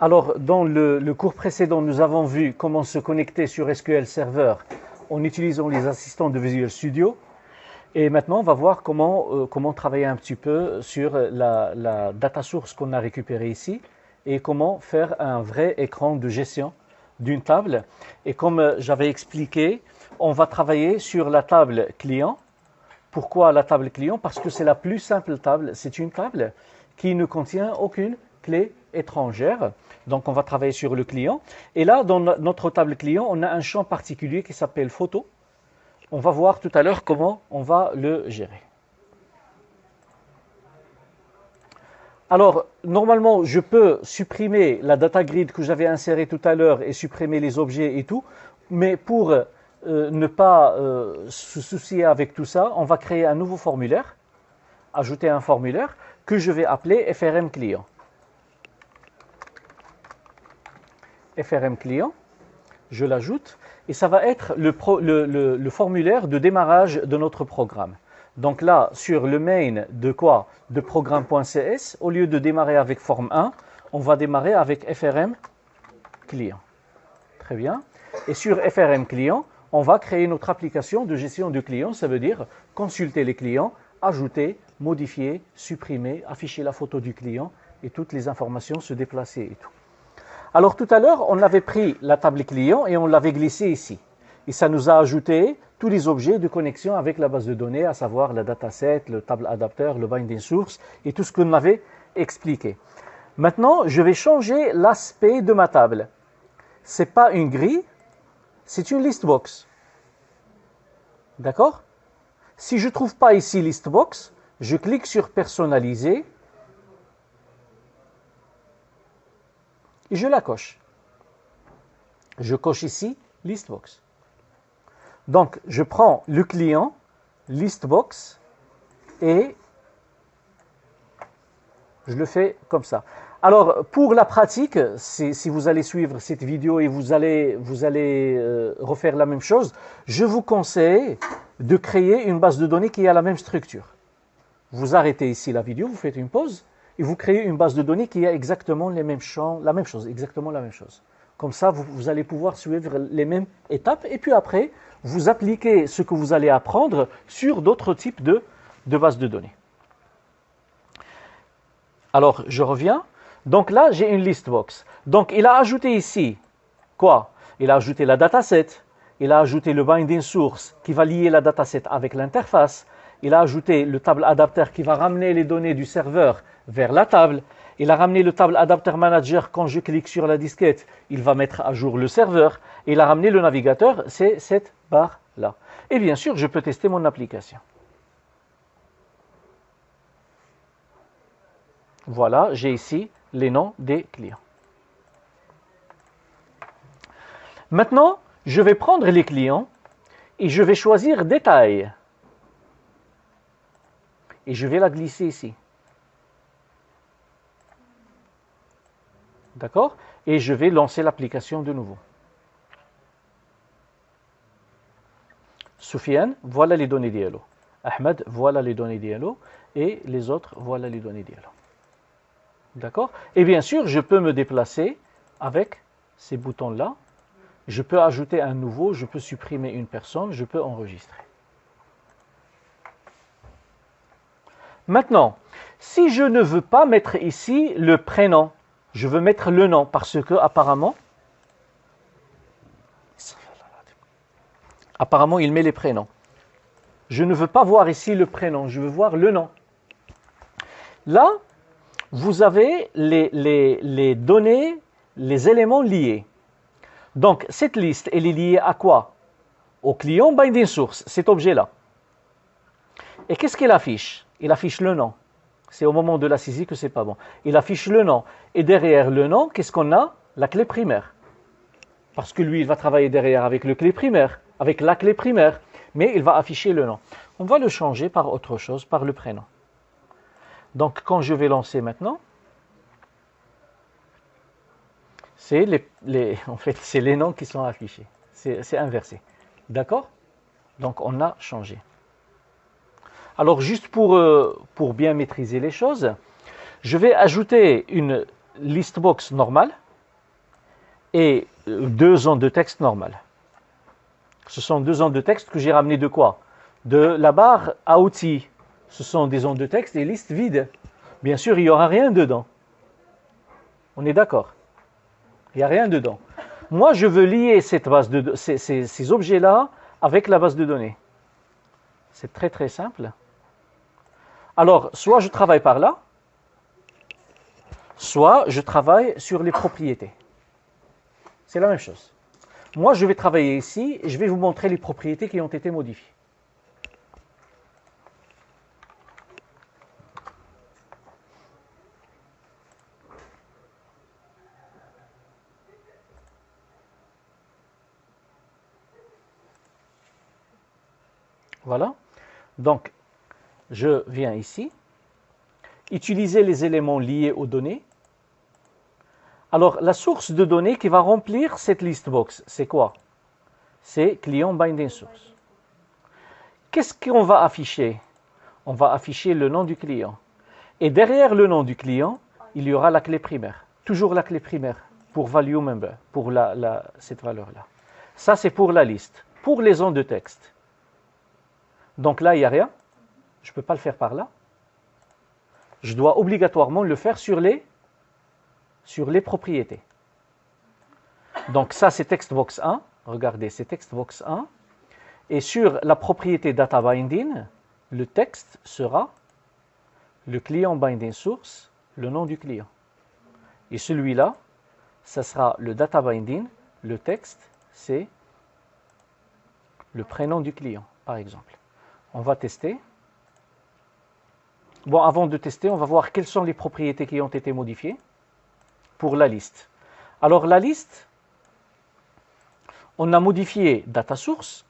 Alors, dans le cours précédent, nous avons vu comment se connecter sur SQL Server en utilisant les assistants de Visual Studio. Et maintenant, on va voir comment travailler un petit peu sur la data source qu'on a récupérée ici et comment faire un vrai écran de gestion d'une table. Et comme j'avais expliqué, on va travailler sur la table client. Pourquoi la table client? Parce que c'est la plus simple table. C'est une table qui ne contient aucune clé étrangère. Donc, on va travailler sur le client. Et là, dans notre table client, on a un champ particulier qui s'appelle photo. On va voir tout à l'heure comment on va le gérer. Alors, normalement, je peux supprimer la data grid que j'avais insérée tout à l'heure et supprimer les objets et tout. Mais pour ne pas se soucier avec tout ça, on va créer un nouveau formulaire, ajouter un formulaire que je vais appeler FRM client. FRM client, je l'ajoute et ça va être le formulaire de démarrage de notre programme. Donc là, sur le main de quoi? De programme.cs, au lieu de démarrer avec forme 1, on va démarrer avec FRM client. Très bien. Et sur FRM client, on va créer notre application de gestion de clients. Ça veut dire consulter les clients, ajouter, modifier, supprimer, afficher la photo du client et toutes les informations, se déplacer et tout. Alors tout à l'heure, on avait pris la table client et on l'avait glissée ici. Et ça nous a ajouté tous les objets de connexion avec la base de données, à savoir le dataset, le table adapteur, le binding source et tout ce qu'on avait expliqué. Maintenant, je vais changer l'aspect de ma table. Ce n'est pas une grille, c'est une listbox. D'accord? Si je ne trouve pas ici listbox, je clique sur personnaliser et je la coche. Je coche ici listbox. Donc, je prends le client, listbox, et je le fais comme ça. Alors, pour la pratique, si vous allez suivre cette vidéo et vous allez refaire la même chose, je vous conseille de créer une base de données qui a la même structure. Vous arrêtez ici la vidéo, vous faites une pause, et vous créez une base de données qui a exactement les mêmes champs, la même chose, exactement la même chose. Comme ça, vous allez pouvoir suivre les mêmes étapes, et puis après, vous appliquez ce que vous allez apprendre sur d'autres types de bases de données. Alors, je reviens. Donc là, j'ai une listbox. Donc, il a ajouté ici, quoi? Il a ajouté la dataset, il a ajouté le binding source qui va lier la dataset avec l'interface, il a ajouté le table adapteur qui va ramener les données du serveur vers la table, il a ramené le table adapteur manager, quand je clique sur la disquette, il va mettre à jour le serveur, et il a ramené le navigateur, c'est cette barre-là. Et bien sûr, je peux tester mon application. Voilà, j'ai ici les noms des clients. Maintenant, je vais prendre les clients et je vais choisir détail. Et je vais la glisser ici. D'accord? Et je vais lancer l'application de nouveau. Soufiane, voilà les données d'Yellow. Ahmed, voilà les données d'Yellow. Et les autres, voilà les données d'Yellow. D'accord? Et bien sûr, je peux me déplacer avec ces boutons-là. Je peux ajouter un nouveau, je peux supprimer une personne, je peux enregistrer. Maintenant, si je ne veux pas mettre ici le prénom, je veux mettre le nom parce que apparemment, il met les prénoms. Je ne veux pas voir ici le prénom, je veux voir le nom. Là, vous avez les données, les éléments liés. Donc, cette liste, elle est liée à quoi? Au client binding source, cet objet-là. Et qu'est-ce qu'il affiche? Il affiche le nom. C'est au moment de la saisie que c'est pas bon. Il affiche le nom. Et derrière le nom, qu'est-ce qu'on a? La clé primaire. Parce que lui, il va travailler derrière avec la clé primaire, mais il va afficher le nom. On va le changer par autre chose, par le prénom. Donc, quand je vais lancer maintenant, c'est les noms qui sont affichés. C'est inversé. D'accord? Donc, on a changé. Alors, juste pour bien maîtriser les choses, je vais ajouter une listbox normale et deux zones de texte normales. Ce sont deux zones de texte que j'ai ramenées de quoi? De la barre à outils. Ce sont des zones de texte et listes vides. Bien sûr, il n'y aura rien dedans. On est d'accord? Il n'y a rien dedans. Moi, je veux lier cette base ces objets-là avec la base de données. C'est très très simple. Alors, soit je travaille par là, soit je travaille sur les propriétés. C'est la même chose. Moi, je vais travailler ici et je vais vous montrer les propriétés qui ont été modifiées. Voilà. Donc, je viens ici, utiliser les éléments liés aux données. Alors, la source de données qui va remplir cette list box, c'est quoi? C'est client binding source. Qu'est-ce qu'on va afficher? On va afficher le nom du client. Et derrière le nom du client, il y aura la clé primaire. Toujours la clé primaire pour value member, pour cette valeur-là. Ça, c'est pour la liste. Pour les zones de texte. Donc là, il n'y a rien. Je ne peux pas le faire par là. Je dois obligatoirement le faire sur les propriétés. Donc ça, c'est textbox 1. Regardez, c'est textbox 1. Et sur la propriété data binding, le texte sera le client binding source, le nom du client. Et celui-là, ça sera le data binding. Le texte, c'est le prénom du client, par exemple. On va tester. Bon, avant de tester, on va voir quelles sont les propriétés qui ont été modifiées pour la liste. Alors, la liste, on a modifié data source.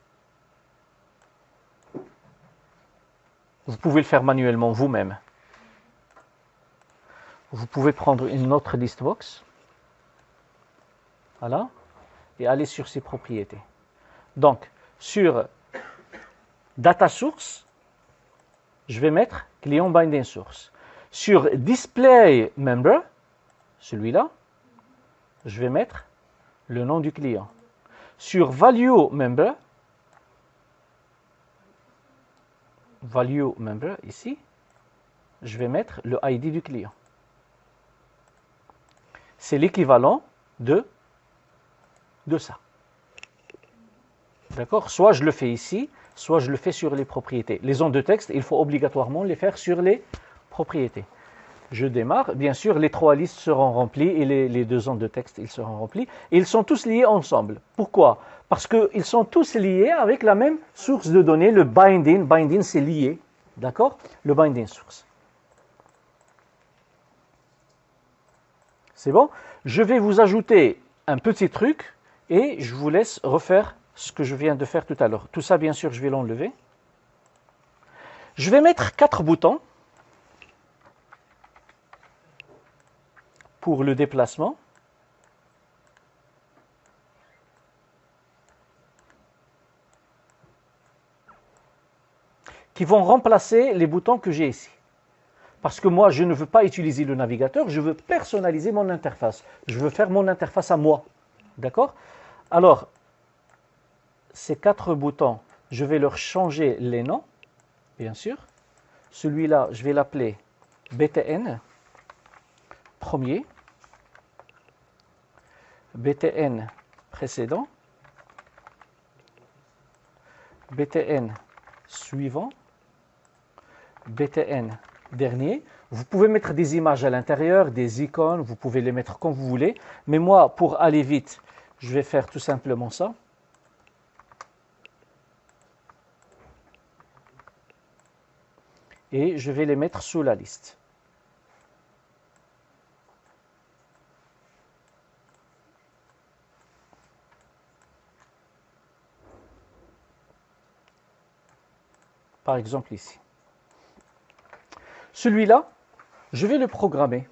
Vous pouvez le faire manuellement vous-même. Vous pouvez prendre une autre list box. Voilà. Et aller sur ses propriétés. Donc, sur data source, je vais mettre client binding source. Sur display member, celui-là, je vais mettre le nom du client. Sur value member, ici, je vais mettre le ID du client. C'est l'équivalent de ça. D'accord? Soit je le fais ici, soit je le fais sur les propriétés. Les zones de texte, il faut obligatoirement les faire sur les propriétés. Je démarre. Bien sûr, les trois listes seront remplies et les deux zones de texte, ils seront remplis. Et ils sont tous liés ensemble. Pourquoi? Parce qu'ils sont tous liés avec la même source de données, le binding. Binding, c'est lié. D'accord? Le binding source. C'est bon? Je vais vous ajouter un petit truc et je vous laisse refaire ce que je viens de faire tout à l'heure. Tout ça, bien sûr, je vais l'enlever. Je vais mettre 4 boutons pour le déplacement. Qui vont remplacer les boutons que j'ai ici. Parce que moi, je ne veux pas utiliser le navigateur, je veux personnaliser mon interface. Je veux faire mon interface à moi. D'accord? Alors, ces 4 boutons, je vais leur changer les noms, bien sûr. Celui-là, je vais l'appeler BTN, premier. BTN précédent. BTN suivant. BTN dernier. Vous pouvez mettre des images à l'intérieur, des icônes, vous pouvez les mettre comme vous voulez. Mais moi, pour aller vite, je vais faire tout simplement ça. Et je vais les mettre sous la liste. Par exemple ici. Celui-là, je vais le programmer.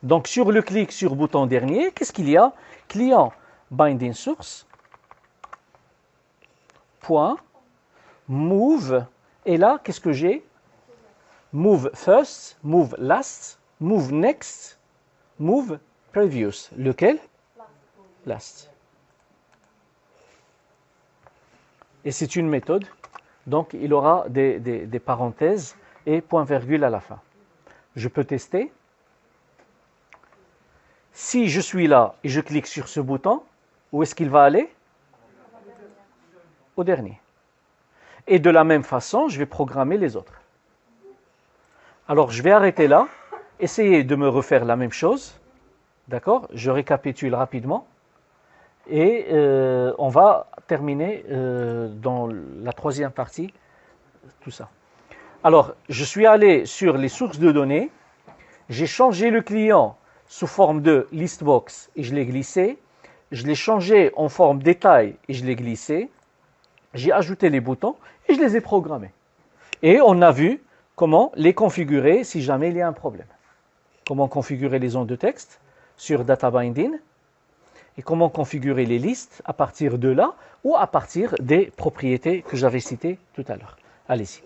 Donc sur le clic sur bouton dernier, qu'est-ce qu'il y a? Client binding source, point, move, et là, qu'est-ce que j'ai? Move first, move last, move next, move previous. Lequel? last. Et c'est une méthode, donc il aura des parenthèses et point-virgule à la fin. Je peux tester. Si je suis là et je clique sur ce bouton, où est-ce qu'il va aller? Au dernier. Et de la même façon, je vais programmer les autres. Alors, je vais arrêter là, essayer de me refaire la même chose. D'accord? Je récapitule rapidement. Et on va terminer dans la troisième partie, tout ça. Alors, je suis allé sur les sources de données. J'ai changé le client sous forme de listbox et je l'ai glissé. Je l'ai changé en forme détail et je l'ai glissé. J'ai ajouté les boutons et je les ai programmés. Et on a vu comment les configurer si jamais il y a un problème. Comment configurer les zones de texte sur Data Binding et comment configurer les listes à partir de là ou à partir des propriétés que j'avais citées tout à l'heure. Allez-y.